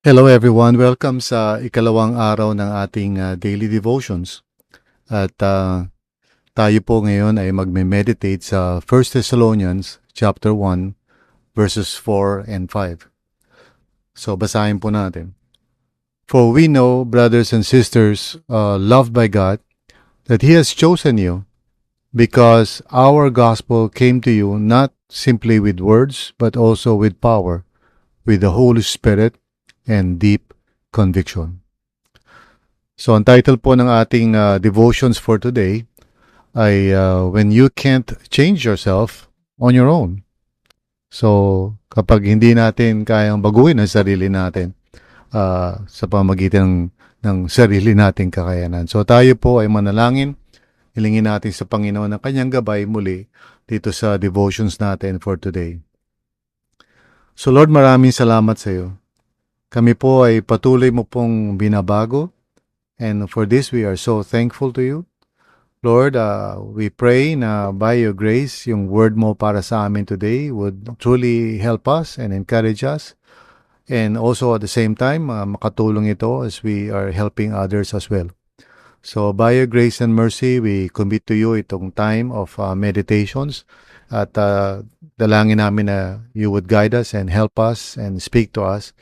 Hello everyone, welcome sa ikalawang araw ng ating daily devotions. At tayo po ngayon ay magme-meditate sa 1 Thessalonians chapter 1 verses 4 and 5. So basahin po natin. For we know, brothers and sisters, loved by God, that He has chosen you because our gospel came to you not simply with words but also with power, with the Holy Spirit and deep conviction. So ang title po ng ating devotions for today ay When You Can't Change Yourself on Your Own. So kapag hindi natin kayang baguhin ang sarili natin sa pamagitan ng sarili nating kakayanan. So tayo po ay manalangin. Hilingin natin sa Panginoon ang kanyang gabay muli dito sa devotions natin for today. So Lord, maraming salamat sa iyo. Kami po ay patuloy mo pong binabago. And for this, we are so thankful to you. Lord, we pray na by your grace, yung word mo para sa amin today would truly help us and encourage us. And also at the same time, makatulong ito as we are helping others as well. So by your grace and mercy, we commit to you itong time of meditations. At dalangin namin na you would guide us and help us and speak to us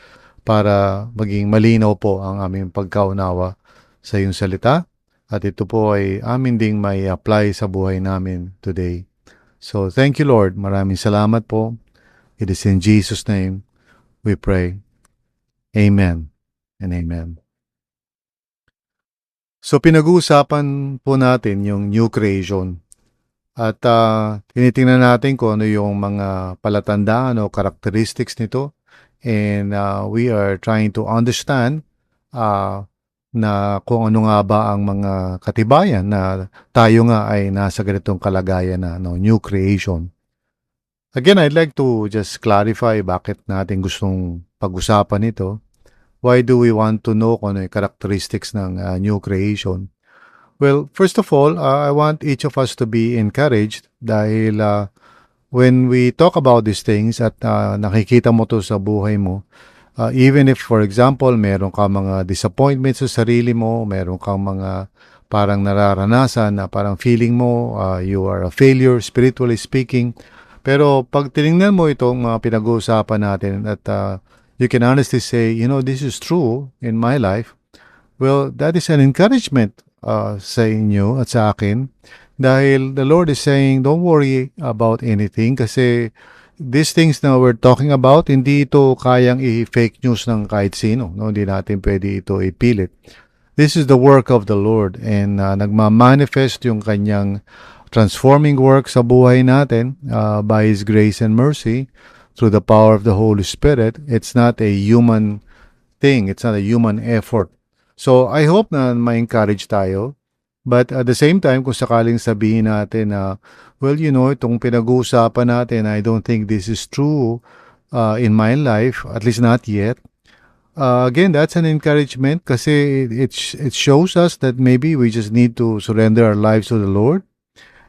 para maging malinaw po ang aming pagkaunawa sa iyong salita, at ito po ay amin ding may apply sa buhay namin today. So thank you Lord, maraming salamat po. It is in Jesus' name we pray. Amen and amen. So pinag-uusapan po natin yung new creation. At tinitingnan natin kung ano yung mga palatandaan o characteristics nito. And we are trying to understand na kung ano nga ba ang mga katibayan na tayo nga ay nasa ganitong kalagayan na new creation. Again, I'd like to just clarify bakit natin gustong pag-usapan ito. Why do we want to know kung ano yung characteristics ng new creation? Well, first of all, I want each of us to be encouraged dahil when we talk about these things at nakikita mo to sa buhay mo, even if, for example, meron ka mga disappointments sa sarili mo, meron kang mga parang nararanasan na parang feeling mo you are a failure, spiritually speaking. Pero pag tinignan mo itong mga pinag-uusapan natin at you can honestly say, this is true in my life, well, that is an encouragement sa inyo at sa akin. Dahil the Lord is saying, don't worry about anything kasi these things na we're talking about, hindi ito kayang i-fake news ng kahit sino. No? Hindi natin pwede ito ipilit. This is the work of the Lord and nagmamanifest yung kanyang transforming work sa buhay natin by His grace and mercy through the power of the Holy Spirit. It's not a human thing. It's not a human effort. So I hope na ma-encourage tayo. But at the same time, kung sakaling sabihin natin na, well, itong pinag-uusapan natin, I don't think this is true in my life, at least not yet. Again, that's an encouragement kasi it shows us that maybe we just need to surrender our lives to the Lord.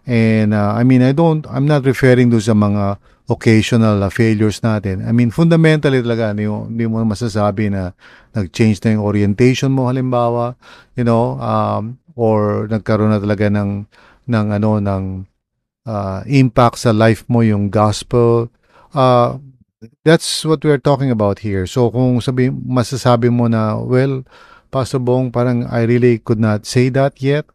And I'm not referring to sa mga occasional failures natin. I mean, fundamentally talaga, hindi mo masasabi na nag-change na yung orientation mo halimbawa, or nagkaroon na talaga ng impact sa life mo yung gospel. That's what we're talking about here. So kung masasabi mo na, well, Pastor Bong, parang I really could not say that yet.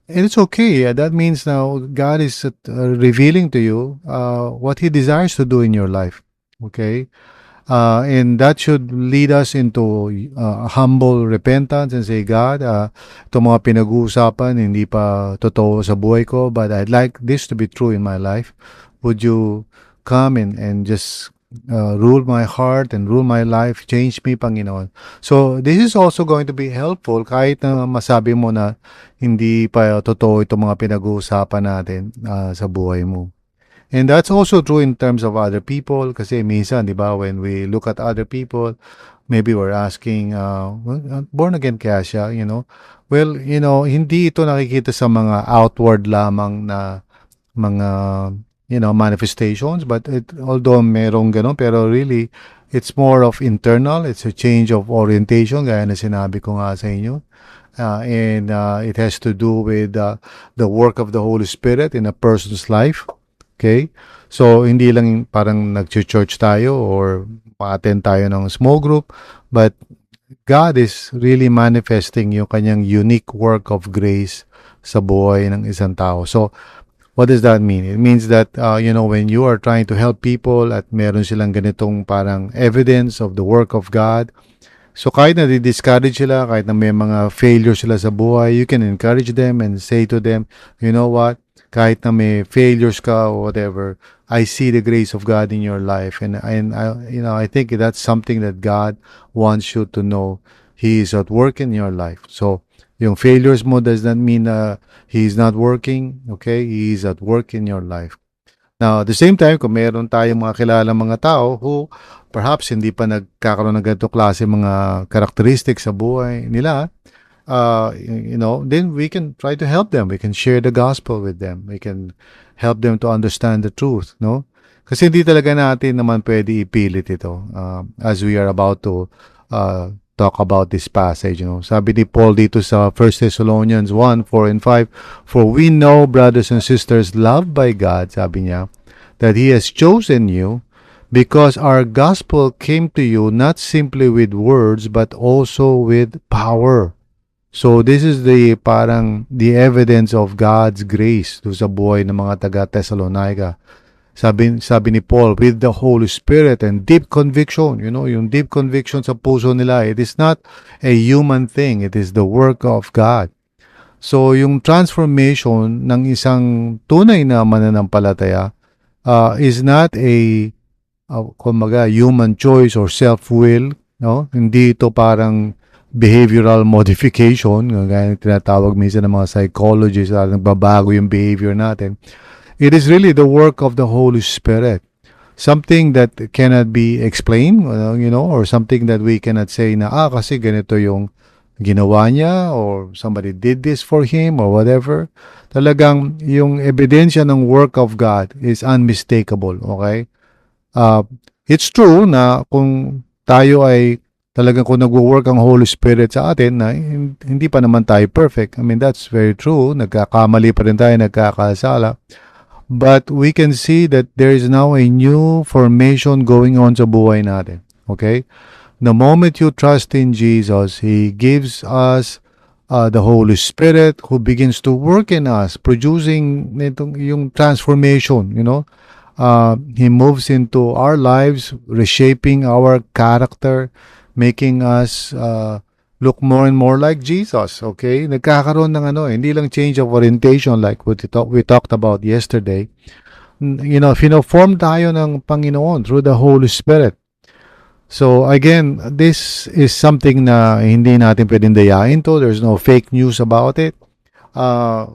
And it's okay. That means now God is revealing to you what He desires to do in your life. Okay? And that should lead us into humble repentance and say, God, itong mga pinag-uusapan, hindi pa totoo sa buhay ko, but I'd like this to be true in my life. Would you come and just rule my heart and rule my life, change me, Panginoon. So, this is also going to be helpful kahit na masabi mo na hindi pa totoo itong mga pinag-uusapan natin sa buhay mo. And that's also true in terms of other people kasi minsan, di ba, when we look at other people, maybe we're asking, born again kaya siya, Well, hindi ito nakikita sa mga outward lamang na mga, manifestations, but although merong ganun, pero really, It's more of internal. It's a change of orientation, gaya na sinabi ko nga sa inyo. And it has to do with the work of the Holy Spirit in a person's life. Okay? So, hindi lang parang nag-church tayo or ma-attend tayo ng small group, but God is really manifesting yung kanyang unique work of grace sa buhay ng isang tao. So, what does that mean? It means that, when you are trying to help people at meron silang ganitong parang evidence of the work of God, so kahit na di-discourage sila, kahit na may mga failure sila sa buhay, you can encourage them and say to them, you know what, kahit na may failures ka or whatever, I see the grace of God in your life. And I think that's something that God wants you to know. He is at work in your life. So, yung failures mo does not mean He is not working. Okay? He is at work in your life. Now, at the same time, kung meron tayong mga kilala mga tao who perhaps hindi pa nagkakaroon ng ganito klase mga characteristics sa buhay nila, then we can try to help them. We can share the gospel with them. We can help them to understand the truth, no? Kasi hindi talaga natin naman pwede ipilit ito as we are about to talk about this passage. Sabi ni Paul dito sa 1 Thessalonians 1, 4 and 5, "For we know, brothers and sisters, loved by God," sabi niya, "that He has chosen you because our gospel came to you not simply with words but also with power." So this is the evidence of God's grace to sa buhay ng mga taga Thessalonica. Sabi ni Paul, with the Holy Spirit and deep conviction. Yung deep conviction sa puso nila, it is not a human thing. It is the work of God. So yung transformation ng isang tunay na mananampalataya is not a human choice or self-will. No? Hindi ito parang behavioral modification, gaya tinatawag minsan ng mga psychologists na nagbabago yung behavior natin. It is really the work of the Holy Spirit. Something that cannot be explained, or something that we cannot say na, kasi ganito yung ginawa niya, or somebody did this for him, or whatever. Talagang yung ebidensya ng work of God is unmistakable, okay? It's true na kung tayo ay talagang kung nagwo-work ang Holy Spirit sa atin na hindi pa naman tayo perfect. I mean, that's very true. Nagkakamali pa rin tayo, nagkakasala. But we can see that there is now a new formation going on sa buhay natin. Okay? The moment you trust in Jesus, He gives us the Holy Spirit who begins to work in us, producing yung transformation, He moves into our lives, reshaping our character, making us look more and more like Jesus, okay? Nagkakaroon ng hindi lang change of orientation like what we talked about yesterday. Form tayo ng Panginoon through the Holy Spirit. So again, this is something na hindi natin pwedeng dayain to. There's no fake news about it.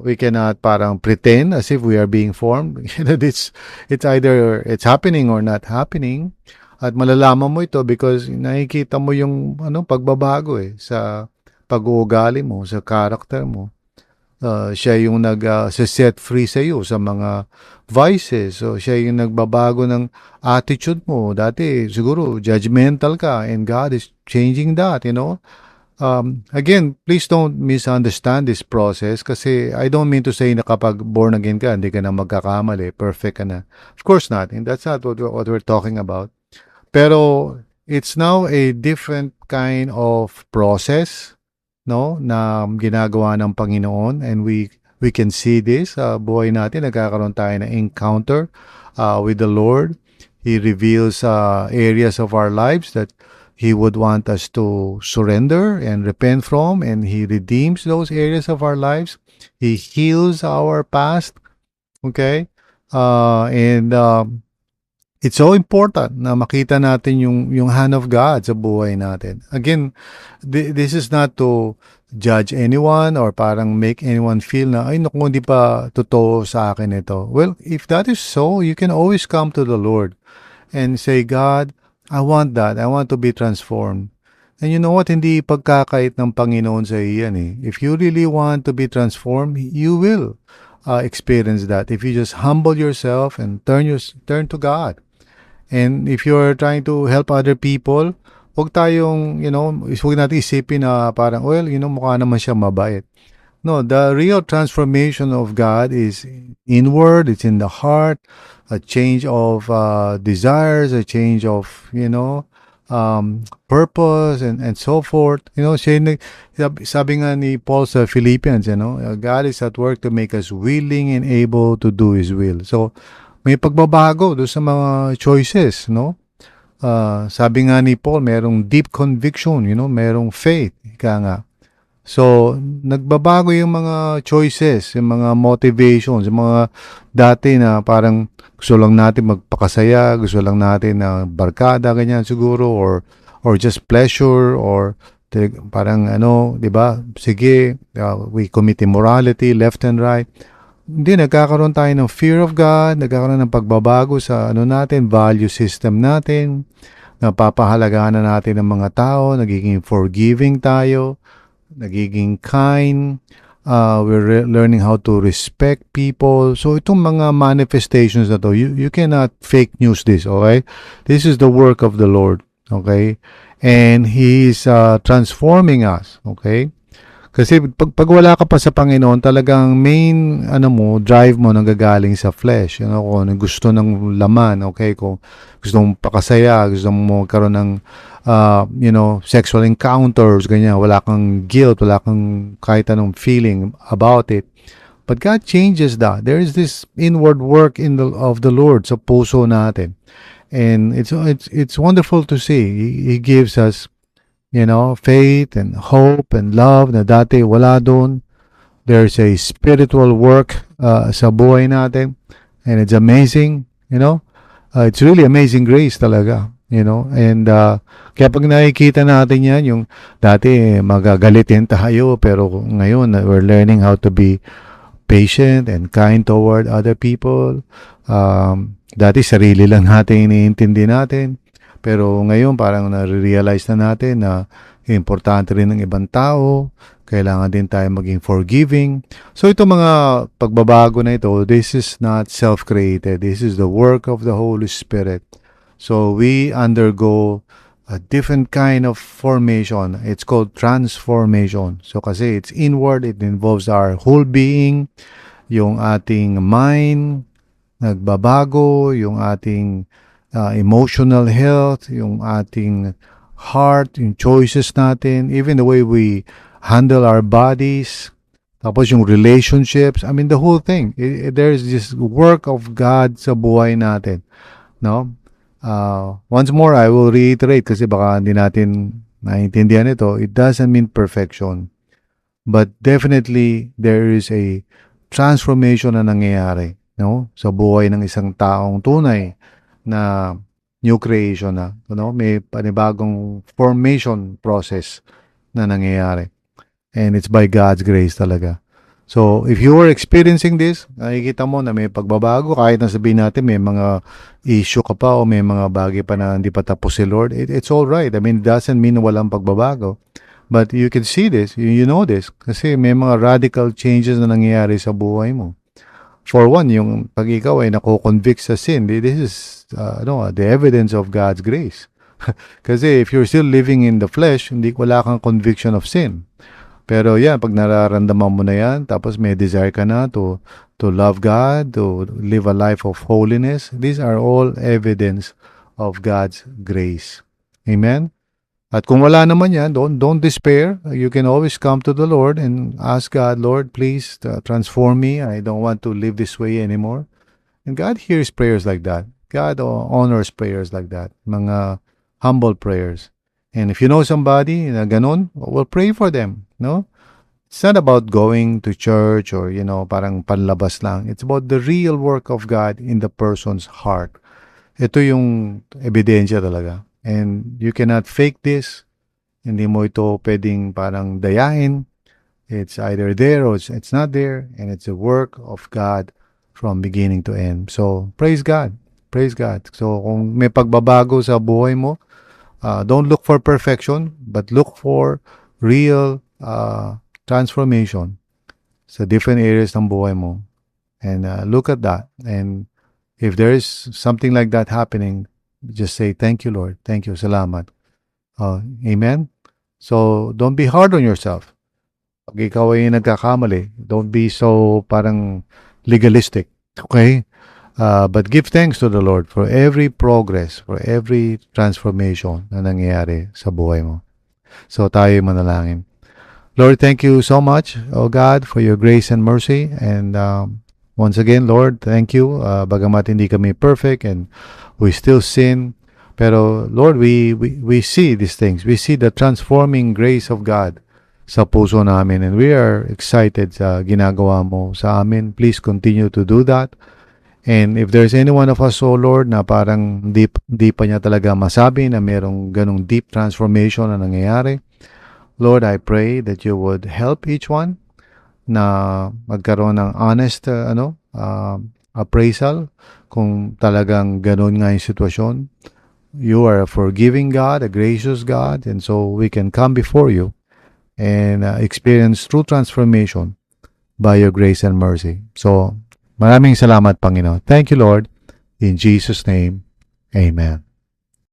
We cannot parang pretend as if we are being formed. It's either it's happening or not happening. At malalaman mo ito because nakikita mo yung pagbabago sa pag-uugali mo, sa character mo. Siya yung nag-set free sa iyo sa mga vices. So siya yung nagbabago ng attitude mo. Dati siguro judgmental ka and God is changing that, Again, please don't misunderstand this process kasi I don't mean to say na kapag born again ka, hindi ka na magkakamali, perfect ka na. Of course not. And that's not what we're talking about. Pero it's now a different kind of process, no, na ginagawa ng Panginoon, and we can see this buhay natin, nagkakaroon tayo ng encounter with the Lord. He reveals areas of our lives that He would want us to surrender and repent from, and He redeems those areas of our lives. He heals our past, okay? It's so important na makita natin yung hand of God sa buhay natin. Again, this is not to judge anyone or parang make anyone feel na, ay naku, hindi pa totoo sa akin ito. Well, if that is so, you can always come to the Lord and say, God, I want that. I want to be transformed. And you know what? Hindi pagkakait ng Panginoon sa iyan eh. If you really want to be transformed, you will experience that. If you just humble yourself and turn to God. And if you're trying to help other people, huwag tayong, huwag natin isipin na parang, well, mukha naman siya mabait. No, the real transformation of God is inward, it's in the heart, a change of desires, a change of, purpose and so forth. Siya yung sabi nga ni Paul sa Philippians, God is at work to make us willing and able to do His will. So, may pagbabago doon sa mga choices, no? Sabi nga ni Paul, merong deep conviction, merong faith, ika nga. So, nagbabago yung mga choices, yung mga motivations, yung mga dati na parang gusto lang natin magpakasaya, gusto lang natin na barkada, ganyan siguro, or just pleasure, or parang 'di ba? Sige, we commit immorality left and right. Hindi, nagkakaroon tayo ng fear of God, nagkakaroon ng pagbabago sa natin, value system natin, napapahalagaan na natin ng mga tao, nagiging forgiving tayo, nagiging kind, we're learning how to respect people. So itong mga manifestations na to, you cannot fake news this, okay? This is the work of the Lord, okay? And He is transforming us, okay? Kasi pag wala ka pa sa Panginoon, talagang main drive mo nanggagaling sa flesh. Kung gusto ng laman, okay? Kung gusto mong pakasaya, gusto mong magkaroon ng sexual encounters, ganyan, wala kang guilt, wala kang kahit anong feeling about it. But God changes that. There is this inward work of the Lord sa puso natin. And it's wonderful to see. He gives us faith and hope and love na dati wala doon. There's a spiritual work sa buhay natin. And it's amazing, it's really amazing grace talaga, And kaya pag nakikita natin yan, yung dati magagalitin tayo, pero ngayon we're learning how to be patient and kind toward other people. Dati sarili lang natin iniintindi natin. Pero ngayon parang na-realize na natin na importante rin ng ibang tao. Kailangan din tayo maging forgiving. So ito mga pagbabago na ito, this is not self-created. This is the work of the Holy Spirit. So we undergo a different kind of formation. It's called transformation. So kasi it's inward, it involves our whole being, yung ating mind, nagbabago, yung ating emotional health, yung ating heart, yung choices natin, even the way we handle our bodies, tapos yung relationships, I mean the whole thing. There's this work of God sa buhay natin. No? Once more, I will reiterate kasi baka hindi natin naiintindihan ito. It doesn't mean perfection. But definitely, there is a transformation na nangyayari, sa buhay ng isang taong tunay na new creation na, may panibagong formation process na nangyayari. And it's by God's grace talaga. So, if you are experiencing this, nakikita mo na may pagbabago, kahit na sabihin natin may mga issue ka pa o may mga bagay pa na hindi pa tapos si Lord, it's all right. I mean, it doesn't mean walang pagbabago. But you can see this, you know this, kasi may mga radical changes na nangyayari sa buhay mo. For one, yung pag ikaw ay nako-convict sa sin, this is the evidence of God's grace. Kasi if you're still living in the flesh, wala kang conviction of sin. Pero yan, pag nararamdaman mo na yan, tapos may desire ka na to love God, to live a life of holiness, these are all evidence of God's grace. Amen? At kung wala naman yan, don't despair. You can always come to the Lord and ask God, Lord, please transform me. I don't want to live this way anymore. And God hears prayers like that. God honors prayers like that. Mga humble prayers. And if you know somebody na ganun, well, pray for them. No? It's not about going to church or, parang panlabas lang. It's about the real work of God in the person's heart. Ito yung ebidensya talaga. And you cannot fake this. Hindi mo ito pwedeng parang dayain. It's either there or it's not there. And it's a work of God from beginning to end. So, praise God. Praise God. So, kung may pagbabago sa buhay mo, don't look for perfection, but look for real transformation sa different areas ng buhay mo. And look at that. And if there is something like that happening, Just say, thank you, Lord. Thank you. Salamat. Amen? So, don't be hard on yourself. Pag ikaw ay nagkakamali, don't be so parang legalistic. Okay? But give thanks to the Lord for every progress, for every transformation na nangyayari sa buhay mo. So tayo manalangin. Lord, thank you so much, oh God, for your grace and mercy. And once again, Lord, thank you. Bagamat hindi kami perfect and we still sin. Pero Lord, we see these things. We see the transforming grace of God sa puso namin. And we are excited sa ginagawa mo sa amin. Please continue to do that. And if there's any one of us, oh Lord, na parang di pa niya talaga masabi na merong ganong deep transformation na nangyayari, Lord, I pray that you would help each one na magkaroon ng honest appraisal kung talagang ganon nga yung sitwasyon. You are a forgiving God, a gracious God, and so we can come before you and experience true transformation by your grace and mercy. So, maraming salamat, Panginoon. Thank you, Lord. In Jesus' name, amen.